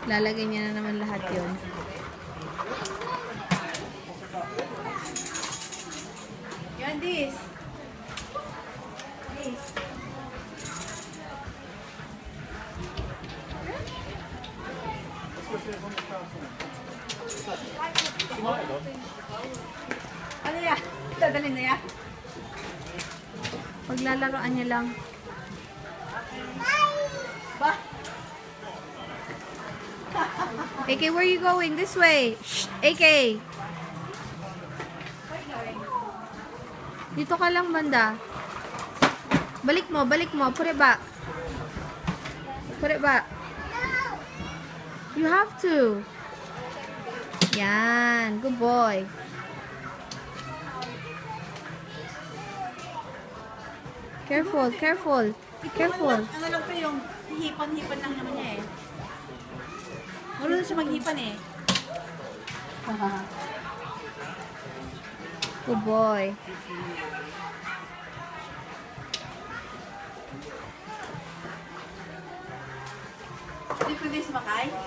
Lalagay niya na naman lahat yun. Yan, this. This. Ano yan? Dadalhin na yan? Paglalaroan niya lang. Ba? AK, where are you going? This way. Shh, AK. Dito ka lang, banda. Balik mo, balik mo. Put it back. Put it back. You have to. Yan. Good boy. Careful, careful. Careful. Ano lang pa yung hipan-hipan lang naman niya eh. Marunong siya maghipan eh. Good boy. Hindi pwede sumakay?